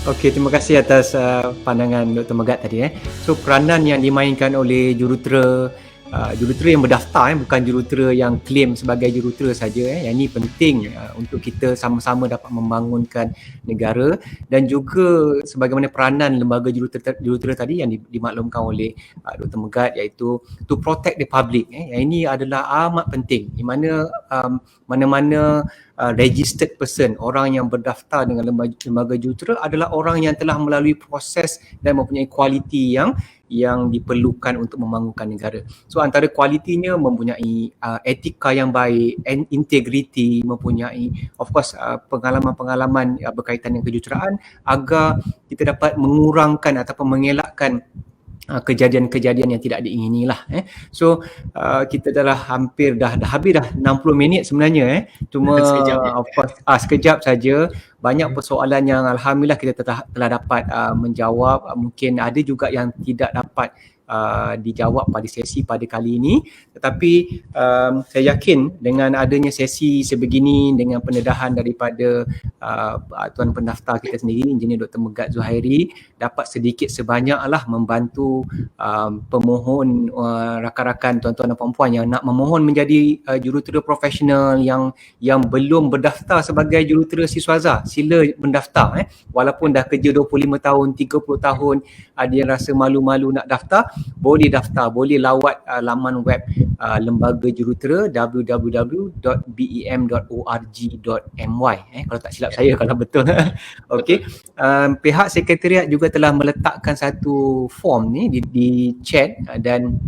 Okey, terima kasih atas pandangan Dr. Megat tadi. So peranan yang dimainkan oleh jurutera yang berdaftar, bukan jurutera yang claim sebagai jurutera saja. Yang ini penting untuk kita sama-sama dapat membangunkan negara, dan juga sebagaimana peranan lembaga jurutera tadi yang dimaklumkan oleh Dr. Megat, iaitu to protect the public. Yang ini adalah amat penting, di mana mana-mana registered person, orang yang berdaftar dengan lembaga jurutera adalah orang yang telah melalui proses dan mempunyai kualiti yang diperlukan untuk membangunkan negara. So antara kualitinya mempunyai etika yang baik, integriti, mempunyai of course pengalaman-pengalaman berkaitan dengan kejuruteraan, agar kita dapat mengurangkan ataupun mengelakkan kejadian-kejadian yang tidak diingini lah. So kita dah hampir dah habis dah 60 minit sebenarnya. Cuma of course sekejap saja. Banyak persoalan yang alhamdulillah kita telah dapat menjawab. Mungkin ada juga yang tidak dapat dijawab pada sesi pada kali ini, tetapi saya yakin dengan adanya sesi sebegini, dengan pendedahan daripada tuan pendaftar kita sendiri, Engineer Dr. Megat Zuhairi, dapat sedikit sebanyaklah membantu pemohon, rakan-rakan, tuan-tuan dan puan-puan yang nak memohon menjadi jurutera profesional yang belum berdaftar sebagai jurutera Siswaza. Sila mendaftar, walaupun dah kerja 25 tahun, 30 tahun, ada yang rasa malu-malu nak daftar, boleh daftar, boleh lawat laman web lembaga jurutera www.bem.org.my, kalau tak silap saya, kalau betul. Okey. Pihak sekretariat juga telah meletakkan satu form ni di chat, dan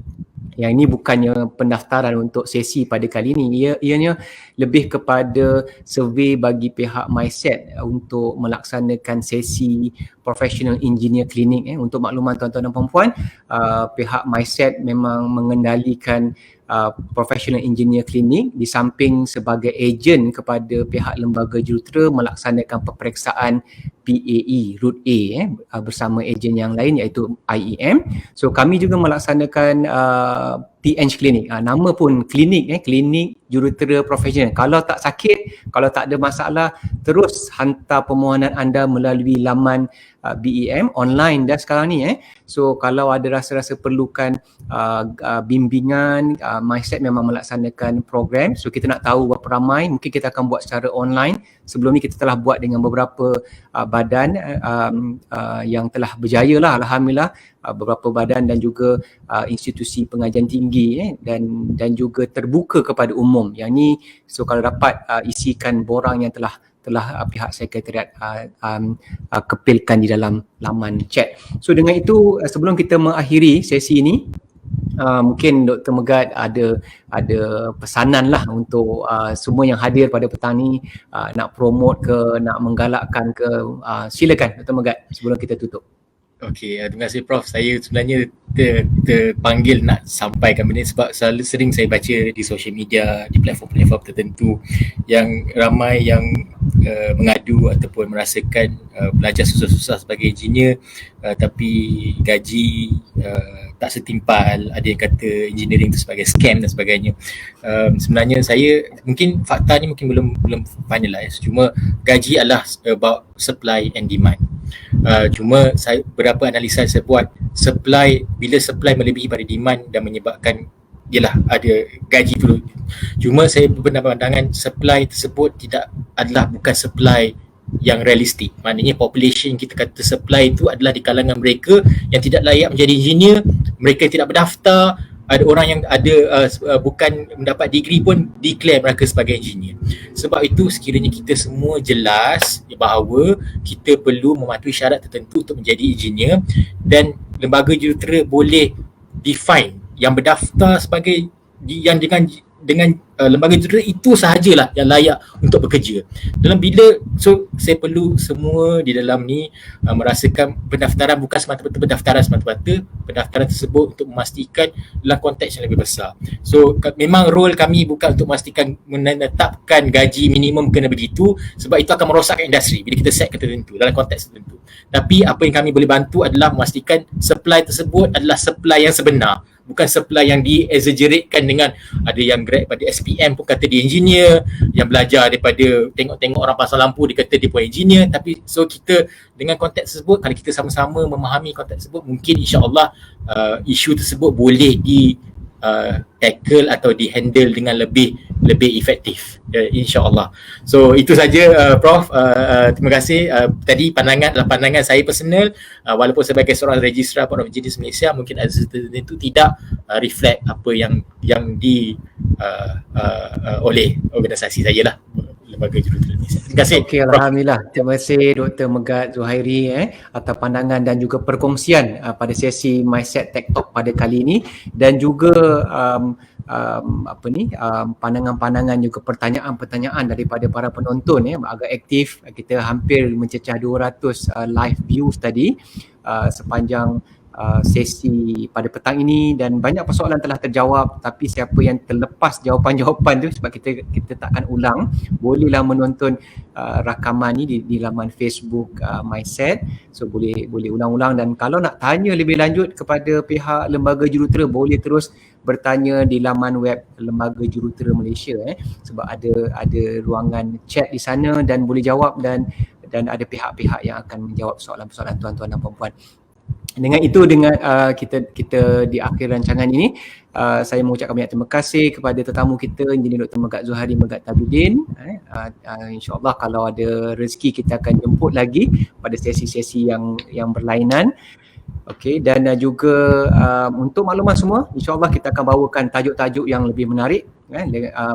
yang ini bukannya pendaftaran untuk sesi pada kali ini, ianya lebih kepada survey bagi pihak MySet untuk melaksanakan sesi professional engineer cleaning. Untuk makluman tuan-tuan dan puan-puan, pihak MySet memang mengendalikan professional engineer cleaning di samping sebagai ejen kepada pihak lembaga jurutera melaksanakan peperiksaan PAE Route A bersama ejen yang lain iaitu IEM. So kami juga melaksanakan PNG Clinic. Nama pun klinik, klinik jurutera profesional. Kalau tak sakit, kalau tak ada masalah, terus hantar permohonan anda melalui laman BEM online dah sekarang ni. So kalau ada rasa-rasa perlukan bimbingan, MySet memang melaksanakan program. So kita nak tahu berapa ramai, mungkin kita akan buat secara online. Sebelum ni kita telah buat dengan beberapa badan yang telah berjaya lah, alhamdulillah, beberapa badan dan juga institusi pengajian tinggi dan juga terbuka kepada umum. Yang ni, so kalau dapat isikan borang yang telah pihak sekretariat kepilkan di dalam laman chat. So dengan itu, sebelum kita mengakhiri sesi ini, mungkin Dr. Megat ada pesanan lah untuk semua yang hadir pada petang ni, nak promote ke, nak menggalakkan ke, silakan Dr. Megat sebelum kita tutup. Okey, terima kasih Prof. Saya sebenarnya terpanggil nak sampaikan benda sebab selalu sering saya baca di social media, di platform-platform tertentu yang ramai yang mengadu ataupun merasakan belajar susah-susah sebagai engineer, tapi gaji tak setimpal. Ada yang kata engineering itu sebagai scam dan sebagainya. Sebenarnya saya, mungkin fakta ni mungkin belum finalize, cuma gaji adalah about supply and demand. Cuma berapa analisa saya buat, bila supply melebihi pada demand dan menyebabkan ialah ada gaji turun. Cuma saya berpandangan supply tersebut bukan supply yang realistik. Maknanya population kita kata supply itu adalah di kalangan mereka yang tidak layak menjadi engineer, mereka yang tidak berdaftar. Ada orang yang bukan mendapat degree pun declare mereka sebagai engineer. Sebab itu sekiranya kita semua jelas bahawa kita perlu mematuhi syarat tertentu untuk menjadi engineer, dan lembaga jurutera boleh define yang berdaftar sebagai yang dengan lembaga jurutera itu sahajalah yang layak untuk bekerja. So saya perlu semua di dalam ni merasakan pendaftaran bukan semata-mata pendaftaran tersebut untuk memastikan dalam konteks yang lebih besar. So memang role kami bukan untuk memastikan menetapkan gaji minimum kena begitu, sebab itu akan merosakkan industri bila kita set ke tertentu dalam konteks tertentu. Tapi apa yang kami boleh bantu adalah memastikan supply tersebut adalah supply yang sebenar, bukan supply yang di-exaggeratekan dengan ada yang grad pada SPM pun kata dia engineer, yang belajar daripada tengok-tengok orang pasang lampu dia kata dia pun engineer. Tapi so kita dengan konteks tersebut, kalau kita sama-sama memahami konteks tersebut, mungkin insya-Allah isu tersebut boleh tackle atau di-handle dengan lebih efektif, insya-Allah. So itu saja Prof. Terima kasih. Tadi adalah pandangan saya personal, walaupun sebagai seorang registrar Port of Engineers Malaysia mungkin ada tertentu tidak reflect apa yang oleh organisasi saya lah, Lembaga Jurutera Malaysia. Terima kasih. Okey, alhamdulillah. Terima kasih Dr. Megat Zuhairi atas pandangan dan juga perkongsian pada sesi Mindset Tech Talk pada kali ini, dan juga pandangan-pandangan juga pertanyaan-pertanyaan daripada para penonton agak aktif. Kita hampir mencecah 200 live views tadi sepanjang sesi pada petang ini, dan banyak persoalan telah terjawab. Tapi siapa yang terlepas jawapan-jawapan tu, sebab kita takkan ulang, bolehlah menonton rakaman ni di laman Facebook Mindset. So boleh ulang-ulang, dan kalau nak tanya lebih lanjut kepada pihak Lembaga Jurutera, boleh terus bertanya di laman web Lembaga Jurutera Malaysia sebab ada ruangan chat di sana dan boleh jawab, dan ada pihak-pihak yang akan menjawab soalan-soalan tuan-tuan dan puan-puan. Dengan itu, dengan kita di akhir rancangan ini, saya mengucapkan banyak terima kasih kepada tetamu kita, Engineer Dr. Megat Zuhairi Megat Tajuddin. InsyaAllah kalau ada rezeki kita akan jemput lagi pada sesi-sesi yang berlainan. Okey, dan juga untuk makluman semua, insyaAllah kita akan bawakan tajuk-tajuk yang lebih menarik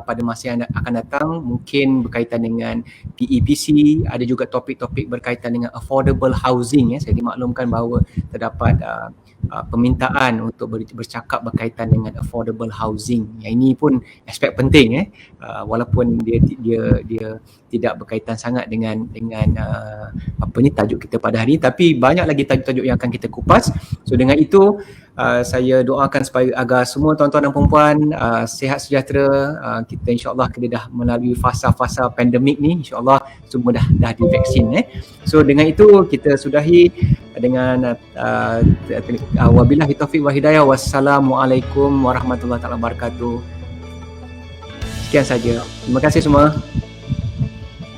pada masa yang akan datang, mungkin berkaitan dengan PEPC, ada juga topik-topik berkaitan dengan affordable housing. Saya dimaklumkan bahawa terdapat permintaan untuk bercakap berkaitan dengan affordable housing. Yang ini pun aspek penting walaupun dia tidak berkaitan sangat dengan tajuk kita pada hari ini, tapi banyak lagi tajuk-tajuk yang akan kita kupas. So dengan itu saya doakan supaya agar semua tuan-tuan dan puan-puan sihat sejahtera. Kita insya-Allah kita dah melalui fasa-fasa pandemik ni, insya-Allah semua dah divaksin. So dengan itu kita sudahi dengan wabillahi taufiq wal hidayah. Wassalamualaikum warahmatullahi wabarakatuh. Sekian saja. Terima kasih semua.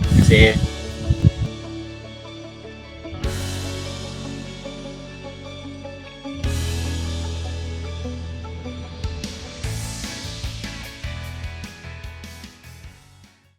Terima kasih.